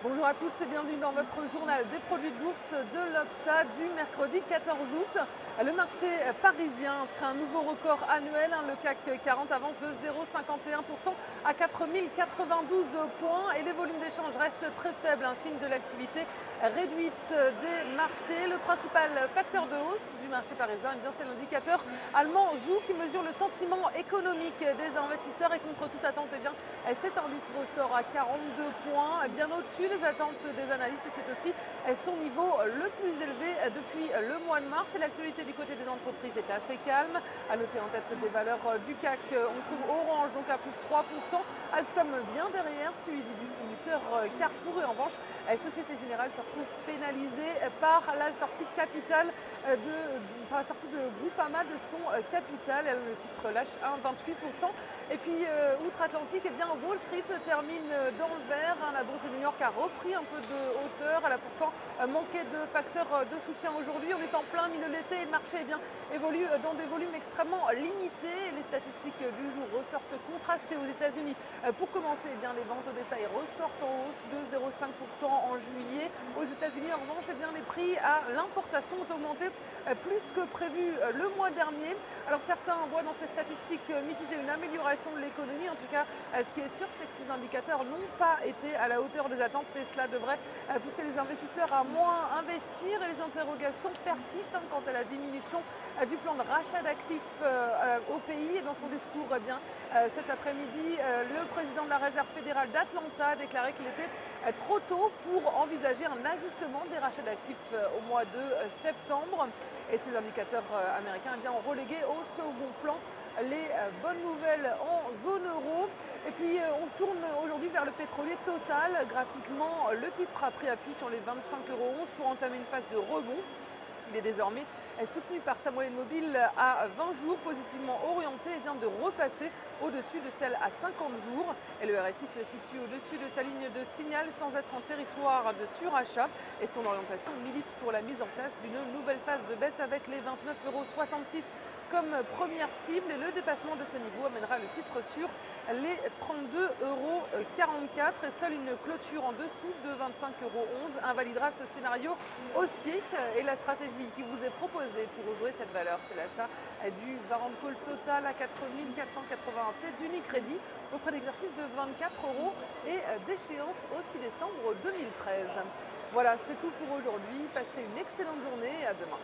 Bonjour à tous et bienvenue dans votre journal des produits de bourse de l'Obsa du mercredi 14 août. Le marché parisien crée un nouveau record annuel. Le CAC 40 avance de 0,51% à 4092 points et les volumes d'échange restent très faibles, un signe de l'activité réduite des marchés. Le principal facteur de hausse du marché parisien, c'est l'indicateur allemand Joux qui mesure le sentiment économique des investisseurs et contre toute attente, cet indice ressort à 42 points, bien au-dessus des attentes des analystes. C'est aussi son niveau le plus élevé depuis le mois de mars. Et l'actualité du côté des entreprises est assez calme. À noter en tête des valeurs du CAC, on trouve Orange donc à plus 3%. Alstom bien derrière, suivi du distributeur Carrefour. Et en revanche, Société Générale se retrouve pénalisée par la sortie de capital par la sortie de Groupama de son capital. Le titre lâche 1,28%. Et puis outre-Atlantique, Wall Street termine dans le vert. La bourse de New York a repris un peu de hauteur. Elle a pourtant manqué de facteurs de soutien aujourd'hui. On est en plein milieu de l'été et le marché évolue dans des volumes extrêmement limités. Les statistiques du jour ressortent contrastées aux États-Unis. Pour commencer, les ventes au détail ressortent en hausse de 0,5% en juillet. Aux États-Unis, en revanche, les prix à l'importation ont augmenté plus que prévu le mois dernier. Alors certains voient dans ces statistiques mitigées une amélioration de l'économie. En tout cas, ce qui est sûr, c'est que ces indicateurs n'ont pas été à la hauteur des attentes et cela devrait pousser les investisseurs à moins investir. Et les interrogations persistent quant à la diminution du plan de rachat d'actifs au pays. Et dans son discours cet après-midi, le président de la Réserve fédérale d'Atlanta a déclaré qu'il était trop tôt pour envisager un ajustement des rachats d'actifs au mois de septembre. Et ces indicateurs américains ont relégué au second plan les bonnes nouvelles en zone euro. Et puis on se tourne aujourd'hui vers le pétrolier Total. Graphiquement, le titre a pris appui sur les 25,11 € pour entamer une phase de rebond. Il est désormais soutenu par sa moyenne mobile à 20 jours, positivement orientée et vient de repasser au-dessus de celle à 50 jours. Et le RSI se situe au-dessus de sa ligne de signal sans être en territoire de surachat. Et son orientation milite pour la mise en place d'une nouvelle phase de baisse avec les 29,66 € comme première cible. Et le dépassement de ce niveau amènera le titre sur les 32,44 €. Et seule une clôture en dessous de 25,11 € invalidera ce scénario haussier. Et la stratégie qui vous est proposée pour jouer cette valeur, c'est l'achat du Varant Call Total à 4481 têtes d'Unicredit au prix d'exercice de 24 € et d'échéance au 6 décembre 2013. Voilà, c'est tout pour aujourd'hui. Passez une excellente journée et à demain.